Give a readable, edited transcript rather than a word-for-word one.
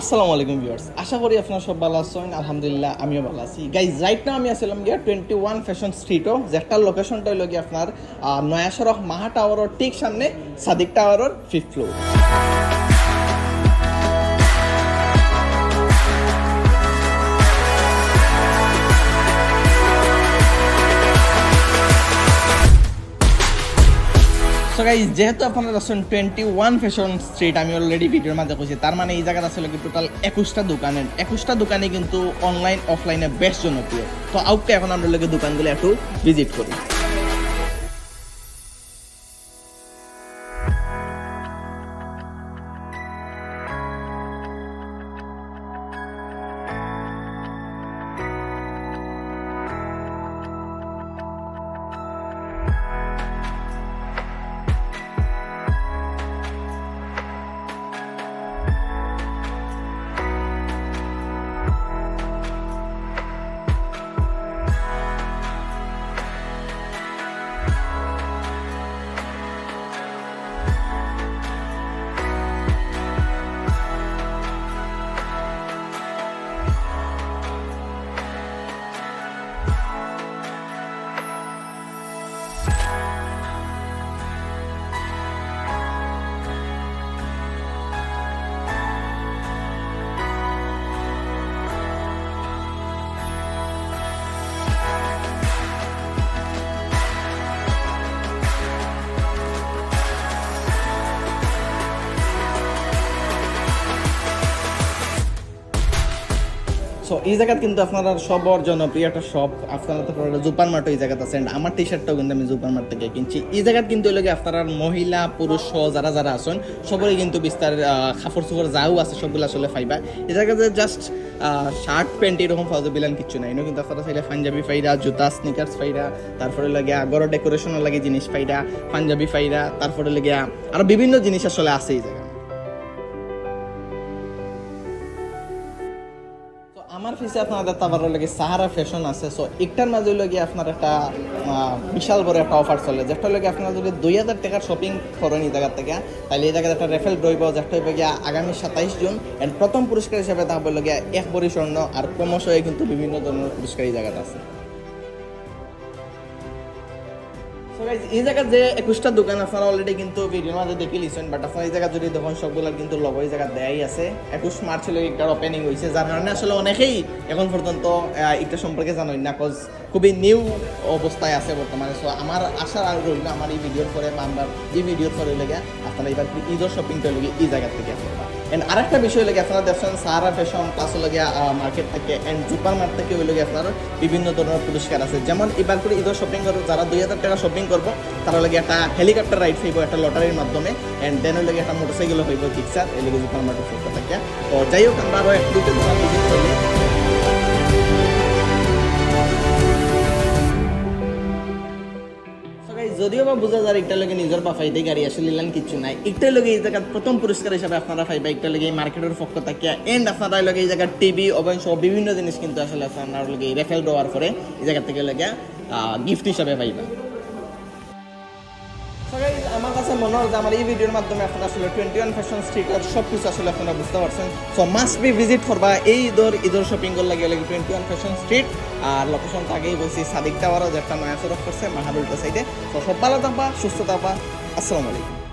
আসসালামু আলাইকুম ভিউয়ার্স, আশা করি আপনারা সব ভালো আছেন। আলহামদুলিল্লাহ আমিও ভালো আছি। গাইজ রাইট নাও আমি আসলাম গিয়া 21 ফ্যাশন স্ট্রিটও, যেটার লোকেশনটা হলো গিয়ে আপনার নয়া সড়ক মাহা টাওয়ারের ঠিক সামনে সাদিক টাওয়ারের 5th ফ্লোর। সো গাইজ যেহেতু আপনারা আছেন 21 ফ্যাশন স্ট্রিট, আমি অলরেডি ভিডিওর মাঝে কইছি, তার মানে এই জায়গাটা আসলে কি টোটাল 21টা দোকানে কিন্তু অনলাইন অফলাইনে বেশ জনপ্রিয়। তো আউটকে এখন আমরা লোকে দোকানগুলো একটু ভিজিট করি। সো এই জায়গায় কিন্তু আপনারা সবর জনপ্রিয় একটা শপ, আপনারা তো সুপার মার্ট এই জায়গাতে আছেন। আমার টি শার্টটাও কিন্তু আমি সুপার মার্ট থেকে কিনছি। এই জায়গায় কিন্তু ওই আপনারা মহিলা পুরুষ সহ যারা যারা আছেন সবারই কিন্তু বিস্তার কাপড় চোপড় যাও আছে সবগুলো আসলে ফাইবা। এই জায়গাতে জাস্ট শার্ট প্যান্ট এরকম ফাউজে বিলান কিচ্ছু নাই, কিন্তু আপনারা চাইলে পাঞ্জাবি ফাইরা, জুতা স্নিকার্স ফাইরা, তারপরে লাগে আগরের ডেকোরেশনের লাগে জিনিস ফাইরা, পাঞ্জাবি ফাইরা, তারপরে লাগে আরো বিভিন্ন জিনিস আসলে আছে এই জায়গায়। আমার ফিসে আপনাদের তারপর লাগে সাহারা ফ্যাশন আছে। সো একটার মাঝে লাগে আপনার একটা বিশাল বড় একটা অফার চলে, যেটা লাগে আপনারা যদি 2000 টাকার শপিং করেন এই জায়গা থেকে, তাহলে এই জায়গায় একটা রেফেল ড্রইব, যেটা হইবে গিয়া আগামী 27 জুন। এন্ড প্রথম পুরস্কার হিসেবে তা হবে লাগে 1 ভরি স্বর্ণ, আর ক্রমশই কিন্তু বিভিন্ন ধরনের পুরস্কার এই জায়গাটা আছে। এই জায়গায় যে 21টা দোকান আপনারা অলরেডি কিন্তু ভিডিওর মাঝে দেখে লিছেন, বাট আপনারা এই জায়গা যদি দেখুন সবগুলোর কিন্তু লোগো এই জায়গা দেয়াই আছে। 21 মার্চ হলে একটার ওপেনিং হয়েছে, যার কারণে আসলে অনেকেই এখন পর্যন্ত এটা সম্পর্কে জানেন না, কজ খুবই নিউ অবস্থায় আছে বর্তমানে। সো আমার আশা রইল আমার এই ভিডিওর পরে বা আমরা এই ভিডিওর পরে লেগে আপনারা এবার ঈদের শপিংটা লেগে এই জায়গা থেকে আপনারা। এন্ড আরেকটা বিষয় লাগে আপনারা দেখছেন সাহারা ফ্যাশন প্লাস লাগে মার্কেট থেকে এন্ড সুপার মার্কেট থেকে ওই লাগে আপনার বিভিন্ন ধরনের পুরস্কার আছে। যেমন এবার করে ঈদের শপিং করবো, যারা 2000 টাকা শপিং করবো তারা লাগে একটা হেলিকপ্টার রাইড হইব একটা লটারির মাধ্যমে, এন্ড দেন লাগে একটা মোটরসাইকেল হইব কিকসার এই লাগে সুপার মার্কেট ফোরটা থাকে। তো যাই হোক আমরা আরও একটু ভিজিট করি। যদিও বা বোঝা যায় একটা লোক নিজের বাফাইতে গাড়ি আসলে নিলেন কিছু নাই, একটা লোক এই জায়গার প্রথম পুরস্কার হিসাবে আপনারা পাইবা একটা লোক এই মার্কেটের পক্ষ থেকে। এন্ড আপনারা লোক এই জায়গার টিভি ওভেন সহ বিভিন্ন জিনিস কিন্তু আসলে আপনার লোক এই রেফেল দেওয়ার পরে এই জায়গা থেকে লোকে গিফট হিসাবে পাইবা। আমার কাছে মনে হয় যে আমার এই ভিডিওর মাধ্যমে আপনারা আসলে 21 ফ্যাশন স্ট্রিটের সব কিছু আসলে আপনারা বুঝতে পারছেন। সো মাস্ট বি ভিজিট করবা এই ঈদের শপিং করলে গেলে 21 ফ্যাশন স্ট্রিট। আর লোকেশনটা আগেই বলছি সাদিক টাওয়ারও, যেটা নয়া সড়ক করছে মাহার উল্টা সাইডে। তো সব ভালো থাকবা, সুস্থ থাকবা। আসসালামু আলাইকুম।